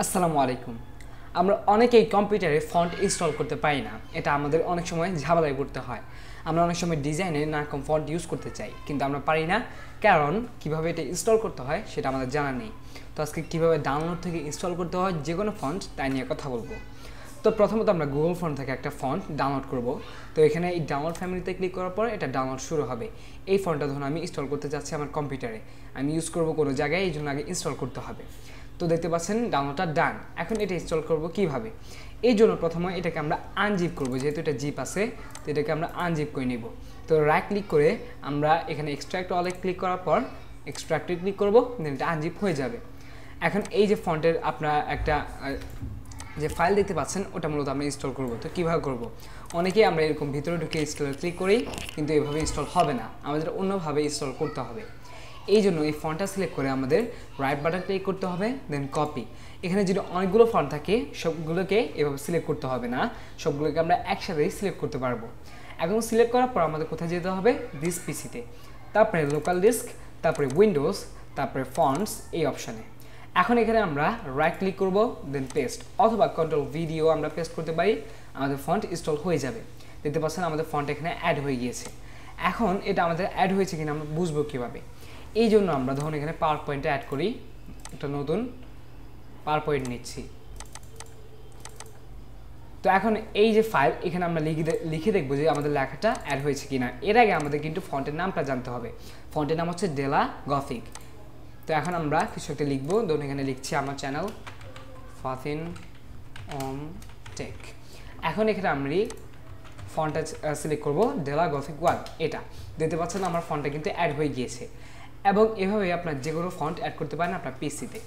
আসসালামু আলাইকুম। আমরা অনেকেই কম্পিউটারে ফন্ট ইনস্টল করতে পারি না। এটা আমাদের অনেক সময় ঝামেলায় পড়তে হয়। আমরা অনেক সময় ডিজাইনে নানারকম ফন্ট ইউজ করতে চাই, কিন্তু আমরা পারি না, কারণ কিভাবে এটা ইনস্টল করতে হয় সেটা আমাদের জানা নেই। তো আজকে কিভাবে ডাউনলোড থেকে ইনস্টল করতে হয় যে কোনো ফন্ট তাই নিয়ে কথা বলবো। তো প্রথমত আমরা গুগল ফন্ট থেকে একটা ফন্ট ডাউনলোড করব। তো এখানে এই ডাউনলোড ফ্যামিলিতে ক্লিক করার পর এটা ডাউনলোড শুরু হবে। এই ফন্টটা ধরুন আমি ইনস্টল করতে যাচ্ছি আমার কম্পিউটারে, আমি ইউজ করব কোনো জায়গায়, এই জন্য আগে ইনস্টল করতে হবে। তো দেখতে পাচ্ছেন ডাউনলোডটা ডান। এখন এটা ইনস্টল করব কিভাবে? এই জন্য প্রথমে এটাকে আমরা আনজিপ করব, যেহেতু এটা জিপ আছে তো এটাকে আমরা আনজিপ করে নিব। তো রাইট ক্লিক করে আমরা এখানে এক্সট্রাক্ট অলে ক্লিক করার পর এক্সট্রাক্টে ক্লিক করব, দেন এটা আনজিপ হয়ে যাবে। এখন এই যে ফন্টের আপনার একটা যে ফাইল দেখতে পাচ্ছেন ওটা মূলত আমরা ইনস্টল করব। তো কীভাবে করব? অনেকেই আমরা এরকম ভিতরে ঢুকে ইনস্টলে ক্লিক করি, কিন্তু এভাবে ইনস্টল হবে না, আমাদের অন্যভাবে ইনস্টল করতে হবে। এই জন্য এই ফন্টটা সিলেক্ট করে আমাদের রাইট বাটন ক্লিক করতে হবে, দেন কপি। এখানে যদি অনেকগুলো ফন্ট থাকে সবগুলোকে এভাবে সিলেক্ট করতে হবে না, সবগুলোকে আমরা একসাথেই সিলেক্ট করতে পারবো। এখন সিলেক্ট করার পর আমাদের কোথায় যেতে হবে? দিস পিসিতে, তারপরে লোকাল ডিস্ক, তারপরে উইন্ডোজ, তারপরে ফন্টস এই অপশানে। এখন এখানে আমরা রাইট ক্লিক করব, দেন পেস্ট, অথবা কন্ট্রোল ভিডিও আমরা পেস্ট করতে পারি, আমাদের ফন্ট ইনস্টল হয়ে যাবে। দেখতে পাচ্ছেন আমাদের ফন্ট এখানে অ্যাড হয়ে গিয়েছে। এখন এটা আমাদের অ্যাড হয়েছে কিনা আমরা বুঝবো কীভাবে? এই জন্য আমরা ধরুন এখানে পাওয়ার পয়েন্টে অ্যাড করি, একটা নতুন পাওয়ার পয়েন্ট নিচ্ছি। তো এখন এই যে ফাইল এখানে আমরা লিখে দেখবো যে আমাদের লেখাটা অ্যাড হয়েছে কিনা। এর আগে আমাদের কিন্তু ফন্টের নামটা জানতে হবে। ফন্টের নাম হচ্ছে ডেলা গথিক। তো এখন আমরা কিছু একটা লিখবো, ধরুন এখানে লিখছি আমার চ্যানেল ফাতিন হোমটেক। এখন এখানে আমরা ফন্টটা সিলেক্ট করবো ডেলা গথিক 1, এটা দেখতে পাচ্ছেন আমার ফন্টটা কিন্তু অ্যাড হয়ে গিয়েছে। এবং এভাবে আপনার যে কোনো ফন্ট অ্যাড করতে পারেন আপনার পিসিতে।